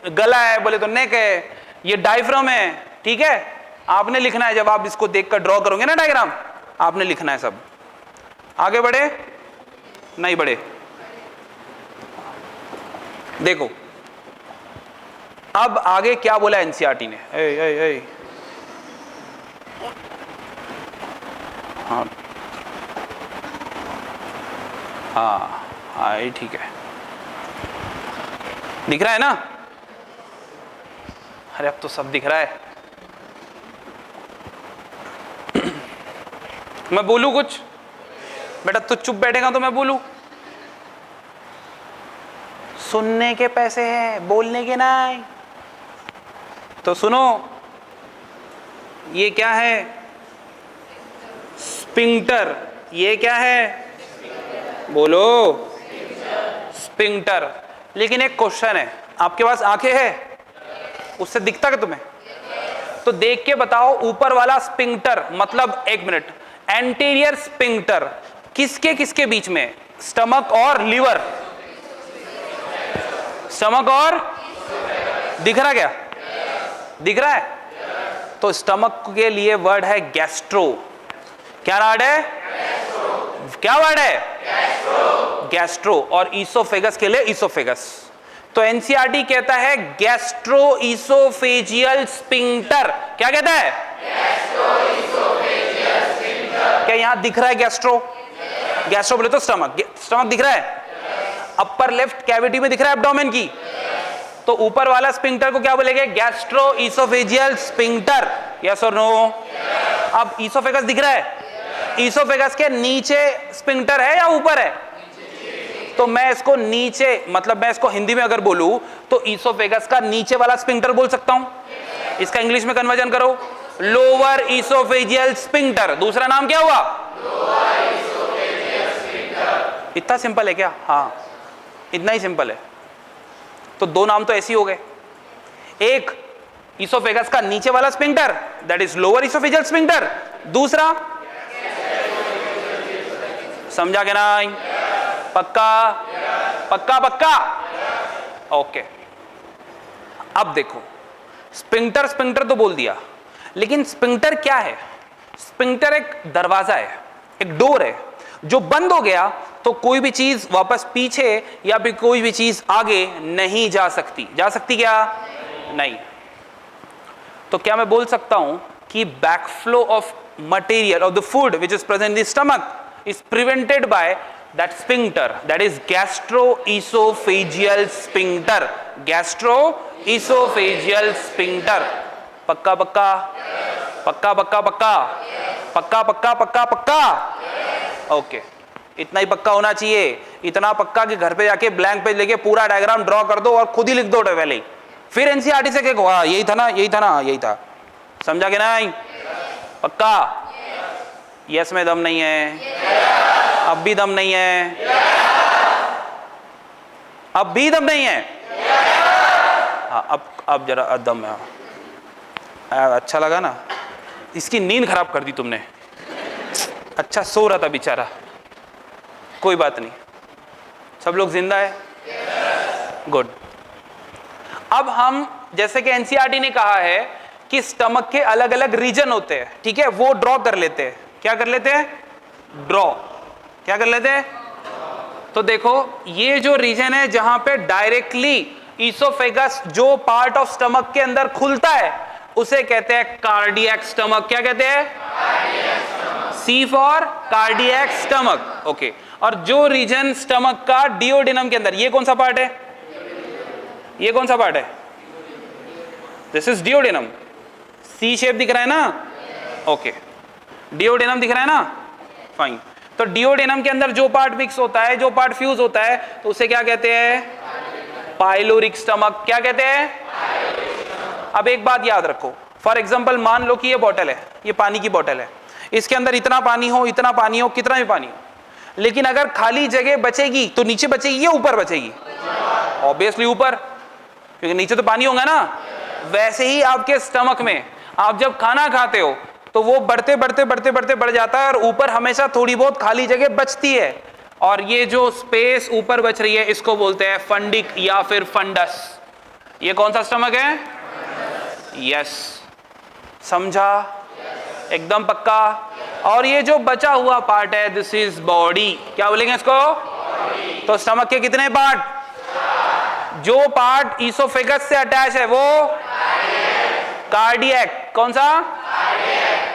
गला है, बोले तो नेक है, ये डायफ्राम है, ठीक है। आपने लिखना है, जब आप इसको देखकर ड्रॉ करोगे ना डायग्राम, आपने लिखना है सब। आगे बढ़े, नहीं बढ़े, देखो अब आगे क्या बोला एनसीईआरटी ने। हाँ हाँ हाँ, ये ठीक है, दिख रहा है ना? अरे अब तो सब दिख रहा है। मैं बोलूं कुछ? बेटा तू चुप बैठेगा तो मैं बोलूं? सुनने के पैसे हैं, बोलने के नहीं। तो सुनो, ये क्या है? स्पिंक्टर। ये क्या है? बोलो, स्पिंक्टर। लेकिन एक क्वेश्चन है, आपके पास आंखें हैं? उससे दिखता है तुम्हें? तो देख के बताओ, ऊपर वाला स्पिंक्टर मतलब, एक मिनट, एंटीरियर स्पिंक्टर किसके किसके बीच में? स्टमक और लीवर। स्टमक और, दिख रहा क्या? दिख रहा है? तो स्टमक के लिए वर्ड है गैस्ट्रो। क्या वर्ड है? क्या वर्ड है? गैस्ट्रो। और ईसोफेगस के लिए ईसोफेगस। तो एनसीईआरटी कहता है गैस्ट्रो ईसोफेजियल स्पिंक्टर। क्या कहता है? क्या यहां दिख रहा है गैस्ट्रो? गैस्ट्रो बोले तो स्टमक, स्टमक दिख रहा है? अपर लेफ्ट कैविटी में दिख रहा है एब्डोमेन की। तो ऊपर वाला स्पिंक्टर को क्या बोलेंगे? Gastro oesophageal sphincter. यस और नो? अब ईसोफेगस दिख रहा है? ईसोफेगस के नीचे स्पिंक्टर है या ऊपर है? तो मैं इसको नीचे, मतलब मैं इसको हिंदी में अगर बोलूं तो ईसोफेगस का नीचे वाला स्पिंक्टर बोल सकता हूं। इसका इंग्लिश में कन्वर्जन करो, लोअर ईसोफेजियल स्पिंक्टर। दूसरा नाम क्या हुआ? Lower oesophageal sphincter. इतना सिंपल है क्या? हाँ, इतना ही सिंपल है। तो दो नाम तो ऐसे ही हो गए। एक ईसोफेगस का नीचे वाला sphincter, that is lower oesophageal sphincter. दूसरा, समझा के नहीं? पक्का? पक्का पक्का? ओके। अब देखो, स्पिंक्टर स्पिंक्टर तो बोल दिया, लेकिन स्पिंक्टर क्या है? स्पिंक्टर एक दरवाजा है, एक डोर है, जो बंद हो गया तो कोई भी चीज वापस पीछे या फिर कोई भी चीज आगे नहीं जा सकती। जा सकती क्या? नहीं। तो क्या मैं बोल सकता हूं कि backflow of material of the food which is present in the stomach is prevented by that sphincter, that is gastroesophageal sphincter. Gastroesophageal sphincter. पक्का पक्का? पक्का पक्का पक्का? पक्का पक्का पक्का पक्का? ओके, इतना ही पक्का होना चाहिए। इतना पक्का कि घर पे जाके ब्लैंक पेज लेके पूरा डायग्राम ड्रॉ कर दो और खुद ही लिख दो पहले ही। फिर एनसीईआरटी से कहो हाँ यही था ना, यही था ना, यही था। समझा कि नहीं? पक्का? यस में दम नहीं है? अब भी दम नहीं है? अब भी दम नहीं है? हाँ, अब जरा दम है। अच्छा लगा ना? इसकी नींद खराब कर दी तुमने। अच्छा सो रहा था बेचारा, कोई बात नहीं, सब लोग जिंदा है। गुड। अब हम, जैसे कि एनसीईआरटी ने कहा है कि स्टमक के अलग अलग रीजन होते हैं, ठीक है, वो ड्रॉ कर लेते हैं। क्या कर लेते हैं? ड्रॉ। क्या कर लेते हैं? तो देखो, ये जो रीजन है जहां पे डायरेक्टली ईसोफेगस जो पार्ट ऑफ स्टमक के अंदर खुलता है उसे कहते हैं कार्डियक स्टमक। क्या कहते हैं? सी फॉर कार्डियक स्टमक। ओके। और जो रीजन स्टमक का डियोडेनम के अंदर, ये कौन सा पार्ट है? ये कौन सा पार्ट है? This is duodenum. C shape दिख रहा है ना? ओके, डियोडेनम दिख रहा है ना? फाइन। तो डियोडेनम के अंदर जो पार्ट मिक्स होता है, जो पार्ट फ्यूज होता है, तो उसे क्या कहते हैं? Pyloric stomach. क्या कहते हैं? अब एक बात याद रखो, फॉर एग्जांपल मान लो कि ये बोतल है, ये पानी की बोतल है, इसके अंदर इतना पानी हो, इतना पानी हो, कितना भी पानी हो, लेकिन अगर खाली जगह बचेगी तो नीचे बचेगी या ऊपर बचेगी? ऑब्वियसली ऊपर, क्योंकि नीचे तो पानी होगा ना। वैसे ही आपके स्टमक में आप जब खाना खाते हो तो वो बढ़ते बढ़ते बढ़ते बढ़ते बढ़ जाता है और ऊपर हमेशा थोड़ी बहुत खाली जगह बचती है, और ये जो स्पेस ऊपर बच रही है इसको बोलते हैं फंडिक या फिर फंडस। ये कौन सा स्टमक है? यस, समझा? एकदम पक्का। और ये जो बचा हुआ पार्ट है, दिस इज बॉडी। क्या बोलेंगे इसको? तो स्टमक के कितने पार्ट? जो पार्ट ईसोफेगस से अटैच है वो कार्डियक। कौन सा?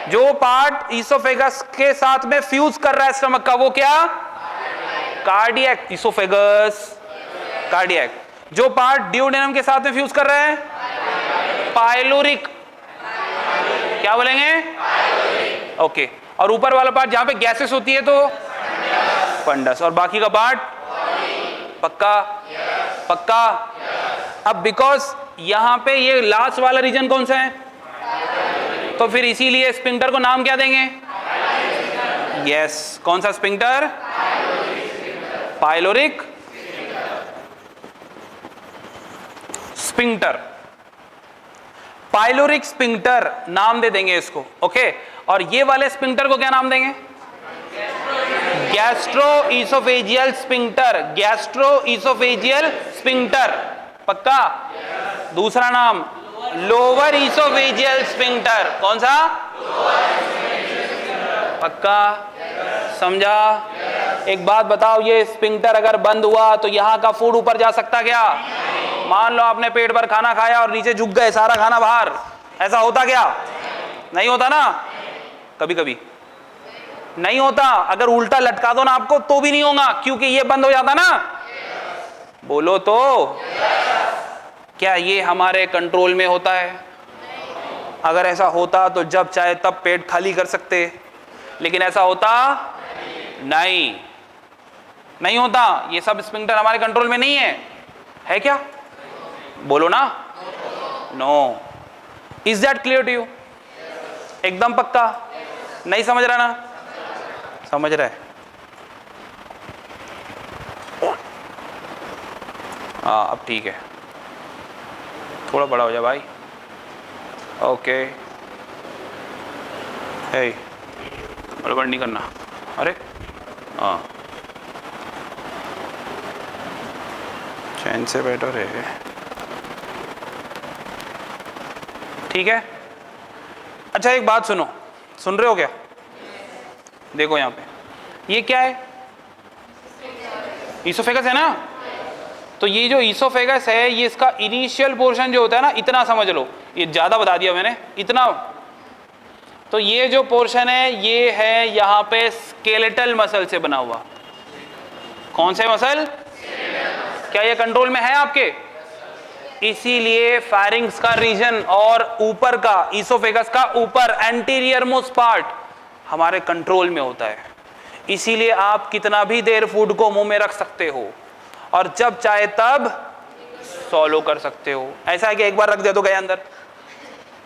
जो पार्ट ईसोफेगस के साथ में फ्यूज कर रहा है स्टमक का, वो क्या? कार्डियक। Oesophagus, cardiac. जो पार्ट ड्यूडेनम के साथ में फ्यूज कर रहा है, पाइलोरिक। क्या बोलेंगे? ओके। और ऊपर वाला पार्ट जहां पे गैसेस होती है तो फंडस। और बाकी का पार्ट? पक्का? पक्का। अब बिकॉज यहां पे ये लास्ट वाला रीजन कौन सा है, तो फिर इसीलिए स्पिंक्टर को नाम क्या देंगे? यस, कौन सा sphincter? Pyloric sphincter. Pyloric sphincter नाम दे देंगे इसको। ओके। और ये वाले स्पिंक्टर को क्या नाम देंगे? Gastro-oesophageal sphincter. Gastro-oesophageal sphincter. पक्का? दूसरा नाम लोअर इसोफेजियल स्पिंक्टर। कौन सा? पक्का? समझा? एक बात बताओ, ये स्पिंक्टर अगर बंद हुआ तो यहां का फूड ऊपर जा सकता क्या? मान लो आपने पेट भर खाना खाया और नीचे झुक गए, सारा खाना बाहर, ऐसा होता क्या? नहीं होता ना? कभी कभी नहीं होता। अगर उल्टा लटका दो ना आपको तो भी नहीं होगा, क्योंकि ये बंद हो जाता ना। बोलो तो। क्या ये हमारे कंट्रोल में होता है? अगर ऐसा होता तो जब चाहे तब पेट खाली कर सकते, लेकिन ऐसा होता नहीं, नहीं होता। ये सब स्पिंक्टर हमारे कंट्रोल में नहीं है क्या? बोलो ना। No. Is that clear to you? एकदम पक्का? नहीं समझ रहा ना? समझ रहे? हाँ, अब ठीक है। थोड़ा बड़ा हो जाए भाई। ओके। हे, गड़बड़ नहीं करना। अरे हाँ, चैन से बैठो रे। ठीक है। अच्छा एक बात सुनो, सुन रहे हो क्या? देखो यहाँ पे, ये क्या है? ईसोफेगस है ना? तो ये जो ईसोफेगस है, ये इसका इनिशियल पोर्शन जो होता है ना, इतना समझ लो, ये ज्यादा बता दिया मैंने, इतना। तो ये जो पोर्शन है, ये है यहाँ पे स्केलेटल मसल से बना हुआ। कौन से मसल? क्या ये कंट्रोल में है आपके? इसीलिए फारिंग्स का रीजन और ऊपर का ईसोफेगस का ऊपर एंटीरियर मोस्ट पार्ट हमारे कंट्रोल में होता है। इसीलिए आप कितना भी देर फूड को मुंह में रख सकते हो और जब चाहे तब सॉलो कर सकते हो। ऐसा है कि एक बार रख दे तो गया अंदर?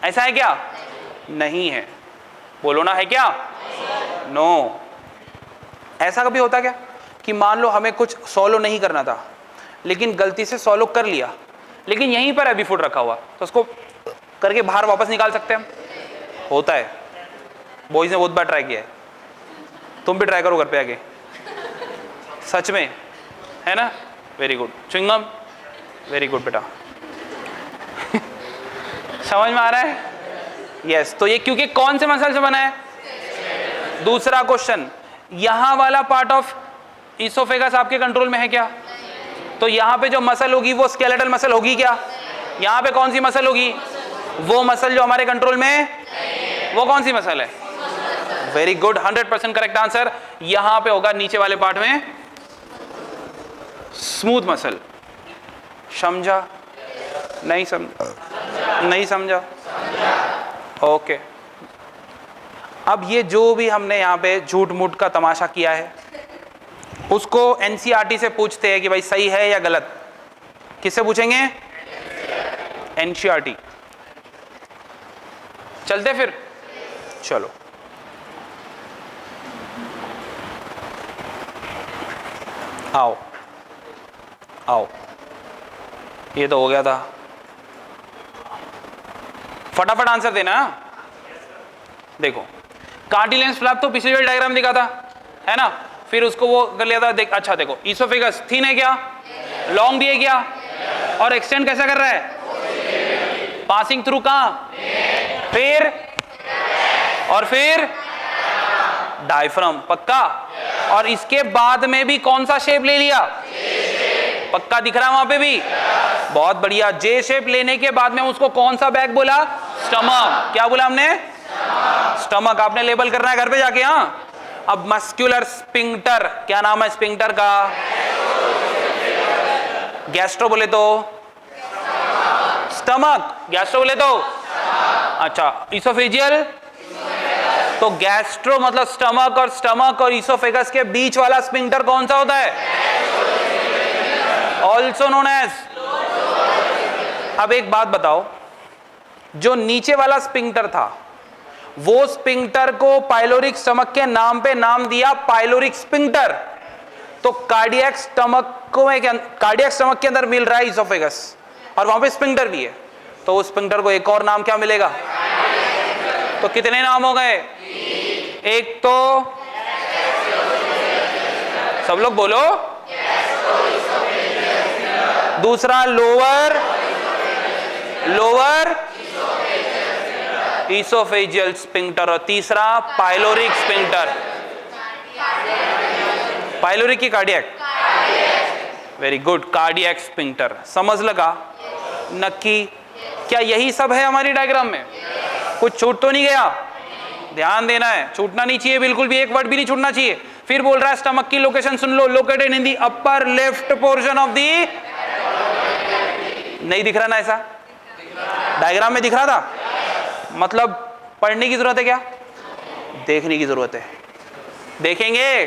ऐसा है क्या? नहीं है। बोलो ना, है क्या? नो। ऐसा कभी होता क्या कि मान लो हमें कुछ सॉलो नहीं करना था, लेकिन गलती से सॉलो कर लिया, लेकिन यहीं पर अभी फूड रखा हुआ, तो उसको करके बाहर वापस निकाल सकते हैं हम? होता है। बॉयज ने बहुत बार ट्राई किया है, तुम भी ट्राई करो घर पे आके, सच में, है ना? Very good. Chewing gum, very good बेटा। समझ में आ रहा है? यस। तो ये क्योंकि कौन से मसल से बना है? दूसरा क्वेश्चन, यहां वाला पार्ट ऑफ ईसोफेगस आपके कंट्रोल में है क्या? तो यहां पे जो मसल होगी वो स्केलेटल मसल होगी क्या? यहां पे कौन सी मसल होगी? वो मसल जो हमारे कंट्रोल में है। वो कौन सी मसल है? Very good, 100% correct answer. यहां पे होगा नीचे वाले पार्ट में स्मूथ मसल। समझा? नहीं समझा? नहीं समझा? ओके। अब ये जो भी हमने यहाँ पे झूठ मूठ का तमाशा किया है, उसको एनसीईआरटी से पूछते हैं कि भाई सही है या गलत। किससे पूछेंगे? एनसीईआरटी। चलते फिर? चलो। आओ आओ, ये तो हो गया था। फटाफट आंसर देना। देखो, कार्टिलेज फ्लैप तो पिछले वाले डायग्राम दिखा था, है ना? फिर उसको वो कर लिया था। देख, अच्छा देखो, ईसोफेगस थिन है क्या? लॉन्ग भी है क्या? और एक्सटेंड कैसा कर रहा है? पासिंग थ्रू कहां, फिर और फिर डायफ्राम, पक्का। और इसके बाद में भी कौन सा शेप ले लिया, पक्का दिख रहा है वहां पे भी, बहुत बढ़िया। जे शेप लेने के बाद में उसको कौन सा बैग बोला, स्टमक। क्या बोला हमने, स्टमक। आपने लेबल करना है घर पे जाके। हाँ, अब मस्कुलर स्पिंक्टर, क्या नाम है स्पिंक्टर का, गैस्ट्रो बोले तो स्टमक, गैस्ट्रो बोले तो अच्छा, इसोफेजियल तो गैस्ट्रो मतलब स्टमक, और स्टमक और इसोफेगस के बीच वाला स्पिंक्टर कौन सा होता है, ऑल्सो नोन एज। अब एक बात बताओ, जो नीचे वाला स्पिंक्टर था वो स्पिंक्टर को पाइलोरिक स्टमक के नाम पे नाम दिया पाइलोरिक स्पिंक्टर, तो कार्डियक स्टमक के अंदर मिल रहा है इसोफेगस और वहां पे स्पिंक्टर भी है, तो उस स्पिंक्टर को एक और नाम क्या मिलेगा, तो कितने नाम हो गए, एक तो सब लोग बोलो, दूसरा लोअर इसोफेजियल स्पिंक्टर, और तीसरा पाइलोरिक स्पिंक्टर। पाइलोरिक की cardiac, very good, cardiac sphincter. समझ लगा, नक्की। क्या यही सब है हमारी डायग्राम में, कुछ छूट तो नहीं गया, ध्यान देना है, छूटना नहीं चाहिए बिल्कुल भी, एक वर्ड भी नहीं छूटना चाहिए। फिर बोल रहा है स्टमक की location soon low, located in the upper left portion of the, नहीं दिख रहा ना, ऐसा डायग्राम में दिख रहा था, मतलब पढ़ने की जरूरत है क्या, देखने की जरूरत है, देखेंगे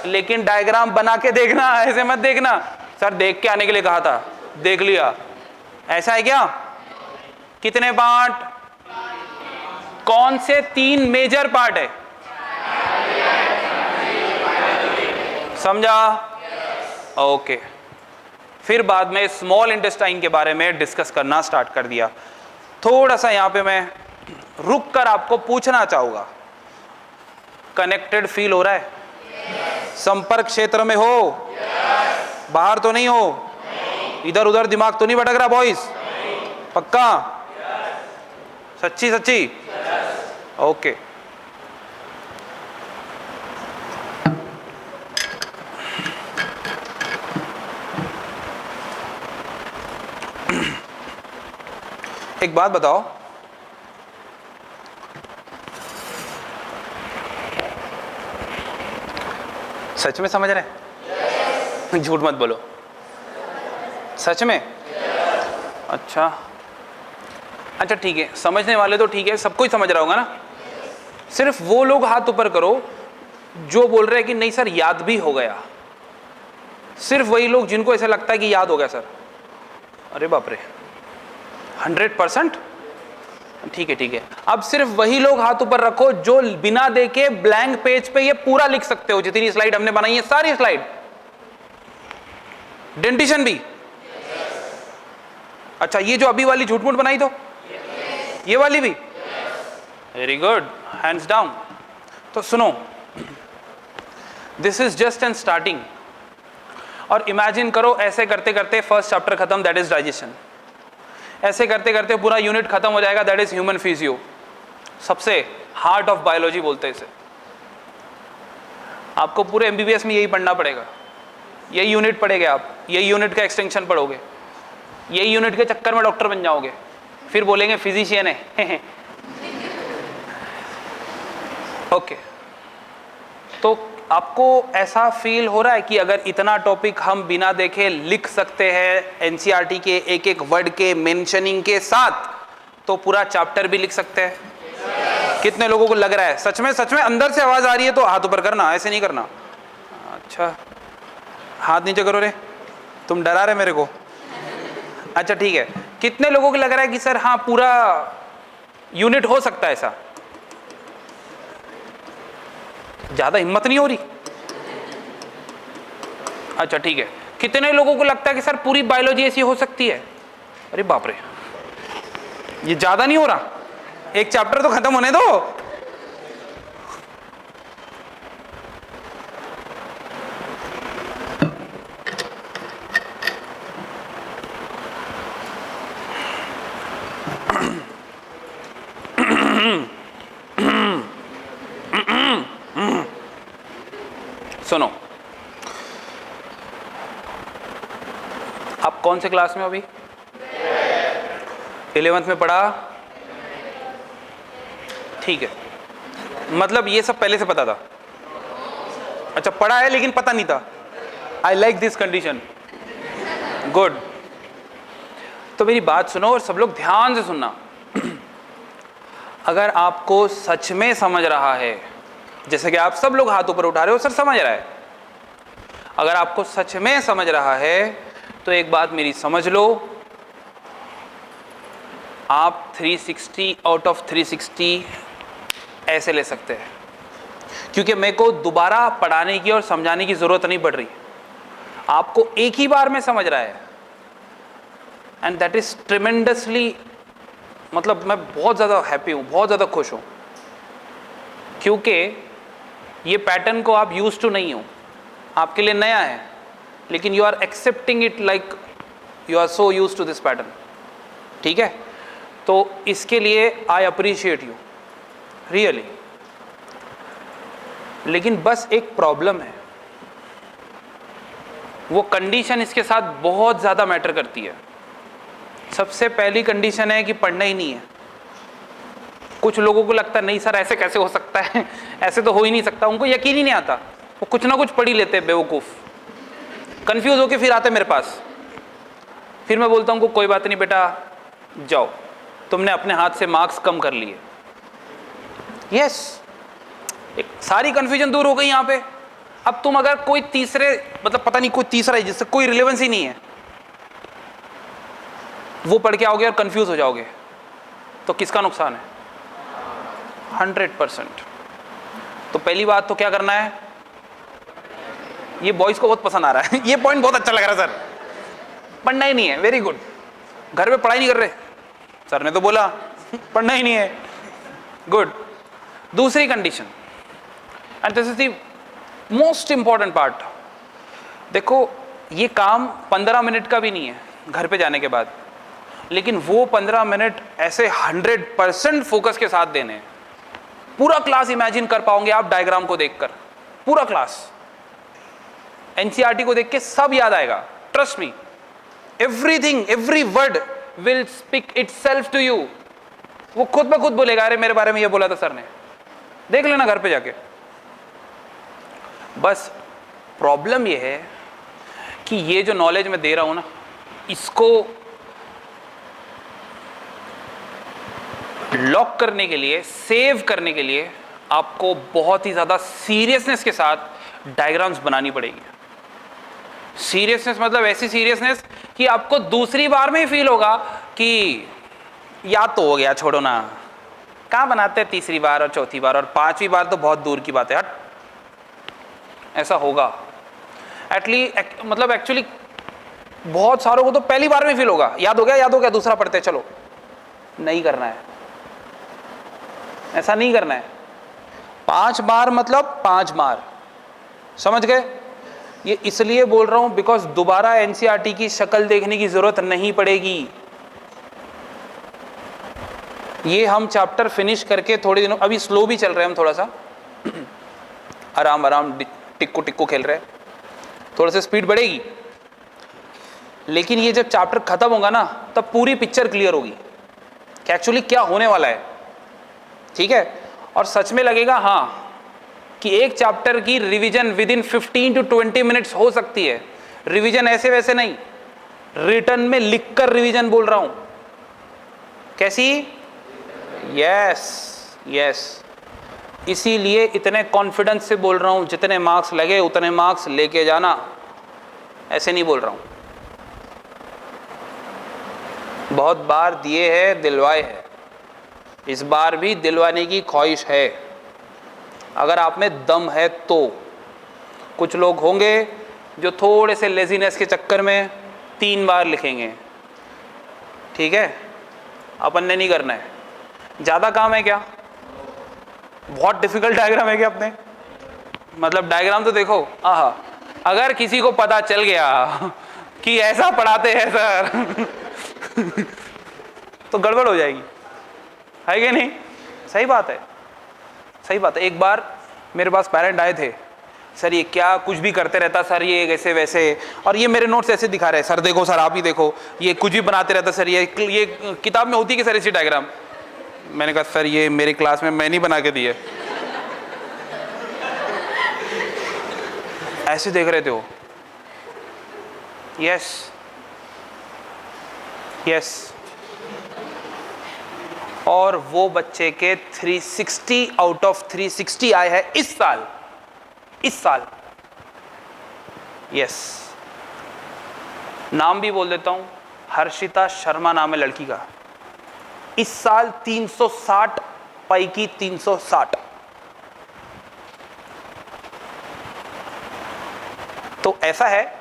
लेकिन डायग्राम बना के देखना, ऐसे मत देखना सर देख के आने के लिए कहा था, देख लिया, ऐसा है क्या। कितने पार्ट, कौन से 3 मेजर पार्ट है, समझा, ओके। फिर बाद में स्मॉल इंटेस्टाइन के बारे में डिस्कस करना स्टार्ट कर दिया। थोड़ा सा यहां पे मैं रुक कर आपको पूछना चाहूंगा, कनेक्टेड फील हो रहा है, संपर्क क्षेत्र में हो, बाहर तो नहीं हो, इधर उधर दिमाग तो नहीं भटक रहा बॉयज, पक्का, सच्ची सच्ची, ओके। एक बात बताओ, सच में समझ रहे, झूठ मत बोलो, सच में, अच्छा अच्छा ठीक है, समझने वाले तो ठीक है, सब कोई समझ रहा होगा ना। सिर्फ वो लोग हाथ ऊपर करो जो बोल रहे हैं कि नहीं सर याद भी हो गया, सिर्फ वही लोग जिनको ऐसा लगता है कि याद हो गया सर। अरे बाप रे, 100%, ठीक है ठीक है। अब सिर्फ वही लोग हाथ ऊपर रखो जो बिना देखे ब्लैंक पेज पे ये पूरा लिख सकते हो, जितनी स्लाइड हमने बनाई है सारी स्लाइड, डेंटिशन भी। अच्छा, ये जो अभी वाली झूठ मूठ बनाई तो ये वाली भी, वेरी गुड, हैंड्स डाउन। तो सुनो, this is just an starting, और इमेजिन करो ऐसे करते करते फर्स्ट चैप्टर खत्म, दैट इज डाइजेशन, ऐसे करते करते पूरा यूनिट खत्म हो जाएगा, दैट इज ह्यूमन फिजियो, सबसे हार्ट ऑफ बायोलॉजी बोलते हैं इसे। आपको पूरे एमबीबीएस में यही पढ़ना पड़ेगा, यही यूनिट पढ़ेंगे आप, यही यूनिट का एक्सटेंशन पढ़ोगे, यही यूनिट के चक्कर में डॉक्टर बन जाओगे, फिर बोलेंगे फिजिशियन है। ओके, तो आपको ऐसा फील हो रहा है कि अगर इतना टॉपिक हम बिना देखे लिख सकते हैं एनसीईआरटी के एक एक वर्ड के मेंशनिंग के साथ, तो पूरा चैप्टर भी लिख सकते हैं। कितने लोगों को लग रहा है, सच में अंदर से आवाज आ रही है तो हाथ ऊपर करना, ऐसे नहीं करना। अच्छा, हाथ नीचे करो रे, तुम डरा रहे मेरे को। अच्छा ठीक है, कितने लोगों को लग रहा है कि सर हाँ पूरा यूनिट हो सकता है ऐसा, ज्यादा हिम्मत नहीं हो रही। अच्छा ठीक है, कितने लोगों को लगता है कि सर पूरी बायोलॉजी ऐसी हो सकती है। अरे बाप रे, ये ज्यादा नहीं हो रहा, एक चैप्टर तो खत्म होने दो। सुनो, आप कौन से क्लास में हो अभी? 11th में पढ़ा? ठीक है, मतलब ये सब पहले से पता था? अच्छा, पढ़ा है लेकिन पता नहीं था। I like this condition, good. तो मेरी बात सुनो और सब लोग ध्यान से सुनना। अगर आपको सच में समझ रहा है, जैसे कि आप सब लोग हाथ ऊपर उठा रहे हो, सर समझ रहा है, अगर आपको सच में समझ रहा है तो एक बात मेरी समझ लो, आप 360 आउट ऑफ 360 ऐसे ले सकते हैं, क्योंकि मेरे को दोबारा पढ़ाने की और समझाने की जरूरत नहीं पड़ रही, आपको एक ही बार में समझ रहा है। एंड दैट इज ट्रिमेंडसली, मतलब मैं बहुत ज़्यादा हैप्पी हूँ, बहुत ज़्यादा खुश हूँ, क्योंकि ये पैटर्न को आप यूज टू नहीं हो, आपके लिए नया है, लेकिन you are accepting it like you are so use to this pattern. ठीक है, तो इसके लिए आई अप्रिशिएट यू रियली। लेकिन बस एक प्रॉब्लम है, वो कंडीशन इसके साथ बहुत ज़्यादा मैटर करती है। सबसे पहली कंडीशन है कि पढ़ना ही नहीं है। कुछ लोगों को लगता है नहीं सर ऐसे कैसे हो सकता है, ऐसे तो हो ही नहीं सकता, उनको यकीन ही नहीं आता, वो कुछ ना कुछ पढ़ ही लेते हैं बेवकूफ़, कंफ्यूज होके फिर आते मेरे पास। फिर मैं बोलता हूँ कोई बात नहीं बेटा, जाओ, तुमने अपने हाथ से मार्क्स कम कर लिए। यस, एक सारी कंफ्यूजन दूर हो गई यहाँ पे। अब तुम अगर कोई तीसरे, मतलब पता नहीं कोई तीसरा है जिससे कोई रिलेवेंस ही नहीं है, वो पढ़ के आओगे और कंफ्यूज हो जाओगे, तो किसका नुकसान है? 100%। तो पहली बात तो क्या करना है, ये बॉयज को बहुत पसंद आ रहा है ये पॉइंट बहुत अच्छा लग रहा है सर, पढ़ना ही नहीं है, वेरी गुड। घर में पढ़ाई नहीं कर रहे, सर ने तो बोला पढ़ना ही नहीं है, गुड। दूसरी condition, and this is the most important part, देखो ये काम 15 मिनट का भी नहीं है घर पे जाने के बाद, लेकिन वो 15 मिनट ऐसे 100% फोकस के साथ देने हैं। पूरा क्लास इमेजिन कर पाओगे आप डायग्राम को देखकर, पूरा क्लास एनसीईआरटी को देख के सब याद आएगा, trust me, everything, every word will speak itself to you. वो खुद ब खुद बोलेगा अरे मेरे बारे में ये बोला था सर ने, देख लेना घर पे जाके। बस प्रॉब्लम ये है कि ये जो नॉलेज मैं दे रहा हूं ना, इसको लॉक करने के लिए, सेव करने के लिए आपको बहुत ही ज्यादा सीरियसनेस के साथ डायग्राम्स बनानी पड़ेगी। सीरियसनेस मतलब ऐसी सीरियसनेस कि आपको दूसरी बार में ही फील होगा कि याद तो हो गया, छोड़ो ना, कहाँ बनाते हैं तीसरी बार और चौथी बार, और पांचवी बार तो बहुत दूर की बात है, हट। ऐसा होगा मतलब एक्चुअली बहुत सारों को तो पहली बार में फील होगा, याद हो गया, दूसरा पढ़ते चलो। नहीं करना है, ऐसा नहीं करना है। 5 बार मतलब 5 बार, समझ गए? ये इसलिए बोल रहा हूं बिकॉज दोबारा एनसीईआरटी की शक्ल देखने की जरूरत नहीं पड़ेगी। ये हम चैप्टर फिनिश करके थोड़े दिनों, अभी स्लो भी चल रहे हैं हम, थोड़ा सा आराम टिक्को टिक्को खेल रहे हैं, थोड़ा सा स्पीड बढ़ेगी, लेकिन ये जब चैप्टर खत्म होगा ना तब पूरी पिक्चर क्लियर होगी कि एक्चुअली क्या होने वाला है। ठीक है, और सच में लगेगा हाँ कि एक चैप्टर की revision with in 15 to 20 minutes हो सकती है। रिवीजन ऐसे वैसे नहीं, रिटर्न में लिखकर रिवीजन बोल रहा हूं। कैसी? यस, इसीलिए इतने कॉन्फिडेंस से बोल रहा हूं, जितने मार्क्स लगे उतने मार्क्स लेके जाना, ऐसे नहीं बोल रहा हूं। बहुत बार दिए हैं, दिलवाए हैं, इस बार भी दिलवाने की ख्वाहिश है, अगर आप में दम है तो। कुछ लोग होंगे जो थोड़े से लेजीनेस के चक्कर में 3 बार लिखेंगे, ठीक है, अपन ने नहीं करना है। ज़्यादा काम है क्या? बहुत डिफिकल्ट डायग्राम है क्या अपने? मतलब डायग्राम तो देखो, आहा, अगर किसी को पता चल गया कि ऐसा पढ़ाते हैं सर तो गड़बड़ हो जाएगी, है कि नहीं? सही बात है, सही बात है। एक बार मेरे पास पेरेंट आए थे, सर ये क्या कुछ भी करते रहता सर, ये ऐसे वैसे, और ये मेरे नोट्स ऐसे दिखा रहे हैं, सर देखो सर आप ही देखो, ये कुछ भी बनाते रहता सर, ये किताब में होती है कि सर ऐसी डायग्राम। मैंने कहा सर ये मेरे क्लास में मैं नहीं बना के दिए। ऐसे देख रहे थे वो। Yes yes. और वो बच्चे के 360 आउट ऑफ 360 आए हैं इस साल, इस साल। यस, नाम भी बोल देता हूं, हर्षिता शर्मा नाम है लड़की का। इस साल 360 पैकी 360। तो ऐसा है